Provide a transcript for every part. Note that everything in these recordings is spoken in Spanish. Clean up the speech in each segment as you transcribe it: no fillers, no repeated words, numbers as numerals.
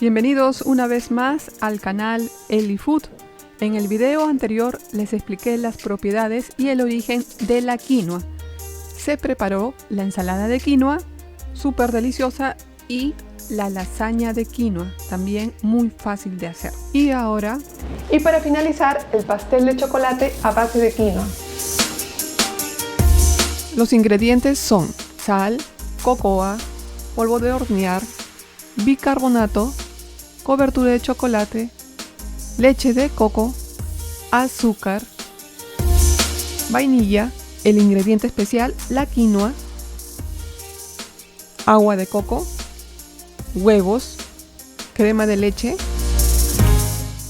Bienvenidos una vez más al canal Elifood. En el video anterior les expliqué las propiedades y el origen de la quinoa. Se preparó la ensalada de quinoa, súper deliciosa, y la lasaña de quinoa, también muy fácil de hacer. Y para finalizar, el pastel de chocolate a base de quinoa. Los ingredientes son sal, cocoa, polvo de hornear, bicarbonato, cobertura de chocolate, leche de coco, azúcar, vainilla, el ingrediente especial, la quinoa, agua de coco, huevos, crema de leche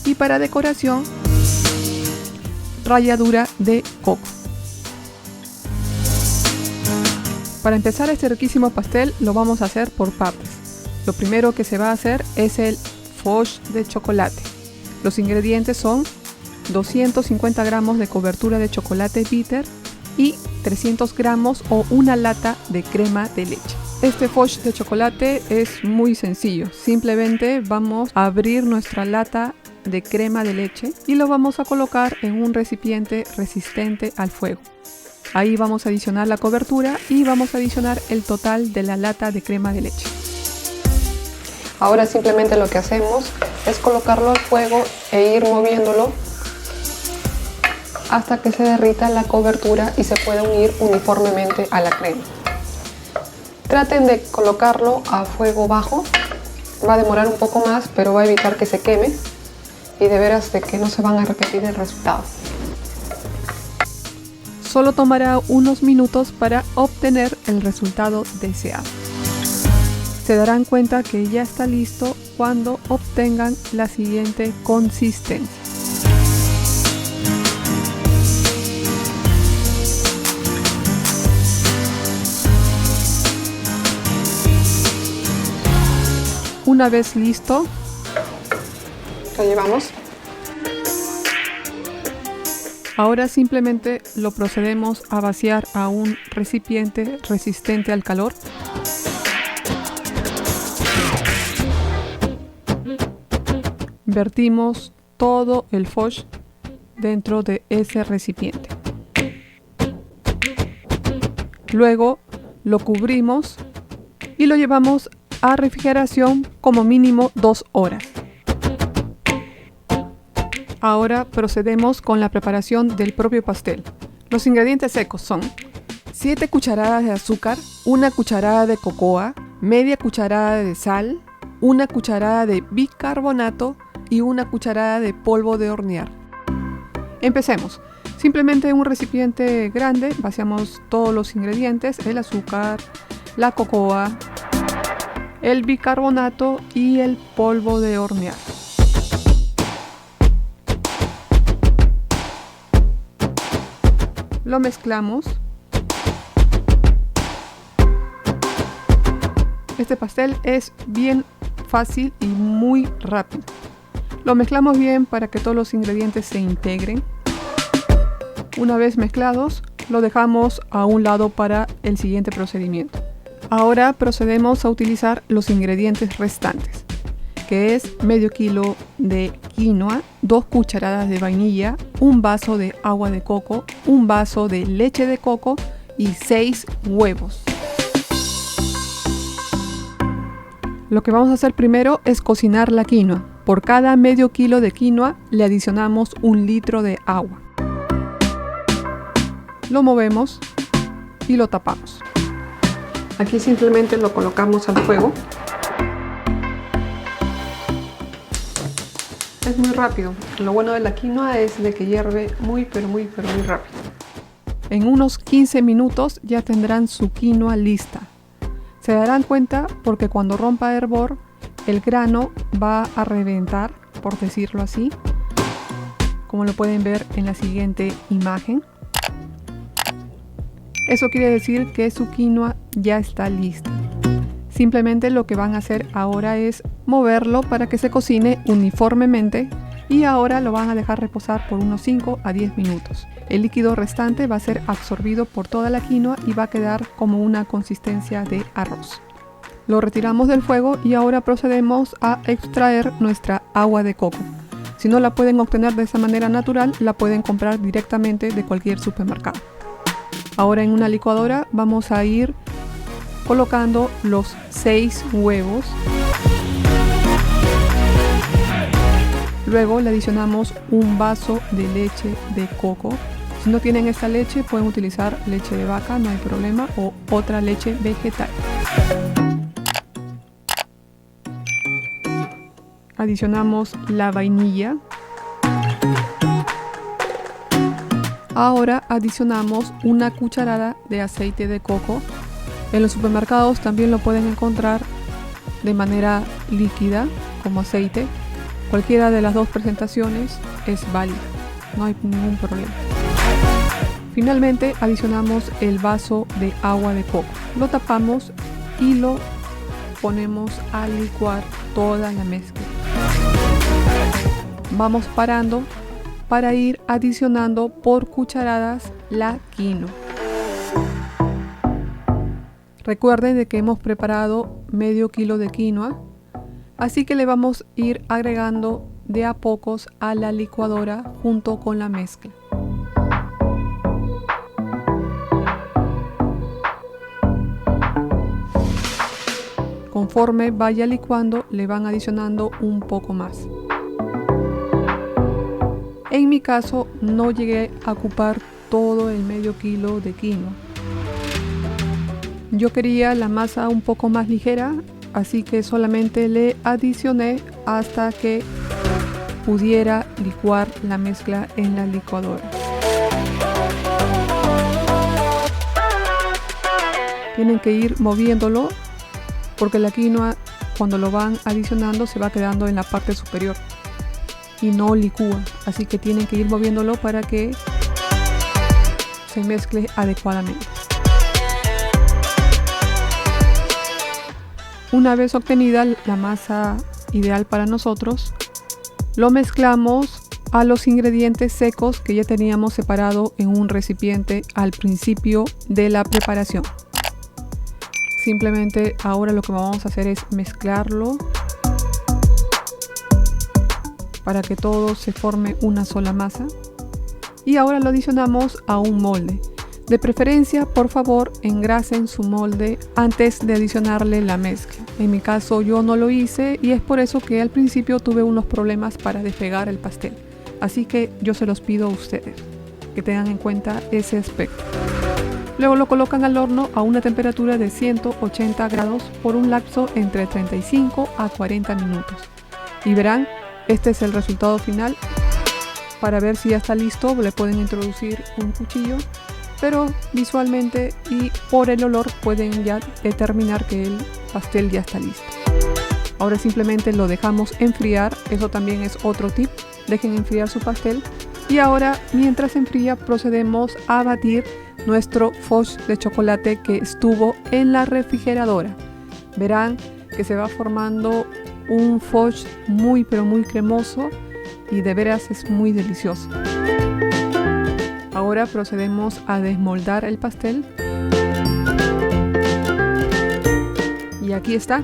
y para decoración, ralladura de coco. Para empezar este riquísimo pastel lo vamos a hacer por partes. Lo primero que se va a hacer es el fudge de chocolate. Los ingredientes son 250 gramos de cobertura de chocolate bitter y 300 gramos o una lata de crema de leche. Este fudge de chocolate es muy sencillo. Simplemente vamos a abrir nuestra lata de crema de leche y lo vamos a colocar en un recipiente resistente al fuego. Ahí vamos a adicionar la cobertura y vamos a adicionar el total de la lata de crema de leche. Ahora simplemente lo que hacemos es colocarlo al fuego e ir moviéndolo hasta que se derrita la cobertura y se pueda unir uniformemente a la crema. Traten de colocarlo a fuego bajo, va a demorar un poco más, pero va a evitar que se queme y de veras de que no se van a repetir el resultado. Solo tomará unos minutos para obtener el resultado deseado. Se darán cuenta que ya está listo cuando obtengan la siguiente consistencia. Una vez listo, lo llevamos. Ahora simplemente lo procedemos a vaciar a un recipiente resistente al calor. Vertimos todo el fudge dentro de ese recipiente. Luego lo cubrimos y lo llevamos a refrigeración como mínimo 2 horas. Ahora procedemos con la preparación del propio pastel. Los ingredientes secos son 7 cucharadas de azúcar, 1 cucharada de cocoa, media cucharada de sal, 1 cucharada de bicarbonato y 1 cucharada de polvo de hornear. Empecemos. Simplemente en un recipiente grande vaciamos todos los ingredientes, el azúcar, la cocoa, el bicarbonato y el polvo de hornear. Lo mezclamos. Este pastel es bien fácil y muy rápido. Lo mezclamos bien para que todos los ingredientes se integren. Una vez mezclados, lo dejamos a un lado para el siguiente procedimiento. Ahora procedemos a utilizar los ingredientes restantes, que es medio kilo de quinoa, 2 cucharadas de vainilla, 1 vaso de agua de coco, 1 vaso de leche de coco y 6 huevos. Lo que vamos a hacer primero es cocinar la quinoa. Por cada medio kilo de quinoa le adicionamos 1 litro de agua. Lo movemos y lo tapamos. Aquí simplemente lo colocamos al fuego. Es muy rápido. Lo bueno de la quinoa es de que hierve muy rápido. En unos 15 minutos ya tendrán su quinoa lista. Se darán cuenta porque cuando rompa hervor, el grano va a reventar, por decirlo así, como lo pueden ver en la siguiente imagen. Eso quiere decir que su quinoa ya está lista. Simplemente lo que van a hacer ahora es moverlo para que se cocine uniformemente y ahora lo van a dejar reposar por unos 5 a 10 minutos. El líquido restante va a ser absorbido por toda la quinoa y va a quedar como una consistencia de arroz. Lo retiramos del fuego y ahora procedemos a extraer nuestra agua de coco. Si no la pueden obtener de esa manera natural, la pueden comprar directamente de cualquier supermercado. Ahora en una licuadora vamos a ir colocando los 6 huevos. Luego le adicionamos un vaso de leche de coco. Si no tienen esta leche, pueden utilizar leche de vaca, no hay problema, o otra leche vegetal. Adicionamos la vainilla. Ahora adicionamos una cucharada de aceite de coco. En los supermercados también lo pueden encontrar de manera líquida, como aceite. Cualquiera de las dos presentaciones es válida, no hay ningún problema. Finalmente adicionamos el vaso de agua de coco. Lo tapamos y lo ponemos a licuar toda la mezcla. Vamos parando para ir adicionando por cucharadas la quinoa. Recuerden de que hemos preparado medio kilo de quinoa, así que le vamos a ir agregando de a pocos a la licuadora junto con la mezcla. Conforme vaya licuando, le van adicionando un poco más. En mi caso, no llegué a ocupar todo el medio kilo de quinoa. Yo quería la masa un poco más ligera, así que solamente le adicioné hasta que pudiera licuar la mezcla en la licuadora. Tienen que ir moviéndolo porque la quinoa, cuando lo van adicionando, se va quedando en la parte superior y no licúa, así que tienen que ir moviéndolo para que se mezcle adecuadamente. Una vez obtenida la masa ideal para nosotros, lo mezclamos a los ingredientes secos que ya teníamos separado en un recipiente al principio de la preparación. Simplemente ahora lo que vamos a hacer es mezclarlo para que todo se forme una sola masa. Y ahora lo adicionamos a un molde. De preferencia, por favor, engrasen su molde antes de adicionarle la mezcla. En mi caso yo no lo hice y es por eso que al principio tuve unos problemas para despegar el pastel. Así que yo se los pido a ustedes, que tengan en cuenta ese aspecto. Luego lo colocan al horno a una temperatura de 180 grados por un lapso entre 35 a 40 minutos. Y verán, este es el resultado final. Para ver si ya está listo, le pueden introducir un cuchillo, pero visualmente y por el olor pueden ya determinar que el pastel ya está listo. Ahora simplemente lo dejamos enfriar, eso también es otro tip, dejen enfriar su pastel. Y ahora, mientras enfría, procedemos a batir nuestro fudge de chocolate que estuvo en la refrigeradora. Verán que se va formando un fudge muy pero muy cremoso y de veras es muy delicioso. Ahora procedemos a desmoldar el pastel. Y aquí está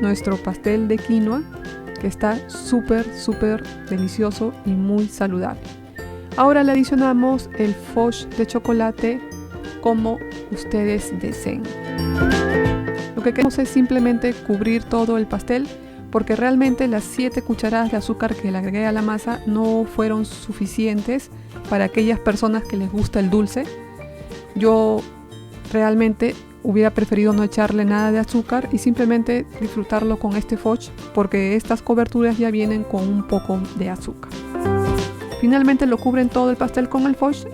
nuestro pastel de quinoa, que está súper delicioso y muy saludable. Ahora le adicionamos el fudge de chocolate como ustedes deseen. Lo que queremos es simplemente cubrir todo el pastel, porque realmente las 7 cucharadas de azúcar que le agregué a la masa no fueron suficientes para aquellas personas que les gusta el dulce. Yo realmente hubiera preferido no echarle nada de azúcar y simplemente disfrutarlo con este fudge, porque estas coberturas ya vienen con un poco de azúcar. Finalmente lo cubren todo el pastel con el fudge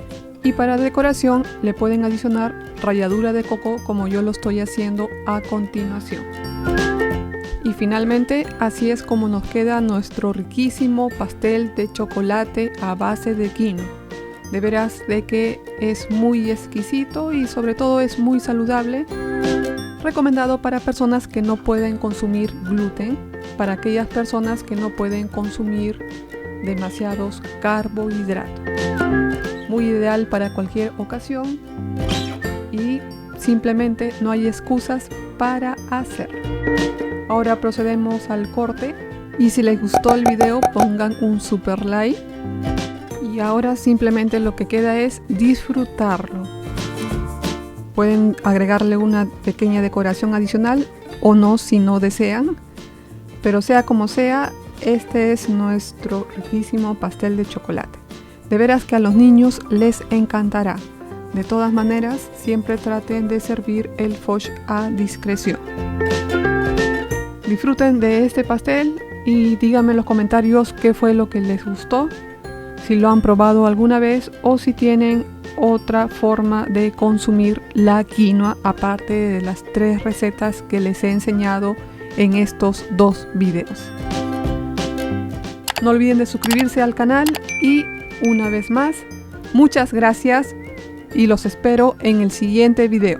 y para decoración le pueden adicionar ralladura de coco, como yo lo estoy haciendo a continuación. Y finalmente, así es como nos queda nuestro riquísimo pastel de chocolate a base de quinoa. De veras de que es muy exquisito y sobre todo es muy saludable. Recomendado para personas que no pueden consumir gluten, para aquellas personas que no pueden consumir demasiados carbohidratos. Muy ideal para cualquier ocasión y simplemente no hay excusas para hacerlo. Ahora procedemos al corte y si les gustó el video pongan un super like. Y ahora simplemente lo que queda es disfrutarlo. Pueden agregarle una pequeña decoración adicional o no si no desean. Pero sea como sea, este es nuestro riquísimo pastel de chocolate. De veras que a los niños les encantará. De todas maneras, siempre traten de servir el Foch a discreción. Disfruten de este pastel y díganme en los comentarios qué fue lo que les gustó, si lo han probado alguna vez o si tienen otra forma de consumir la quinoa aparte de las 3 recetas que les he enseñado en estos 2 videos. No olviden de suscribirse al canal y una vez más, muchas gracias y los espero en el siguiente video.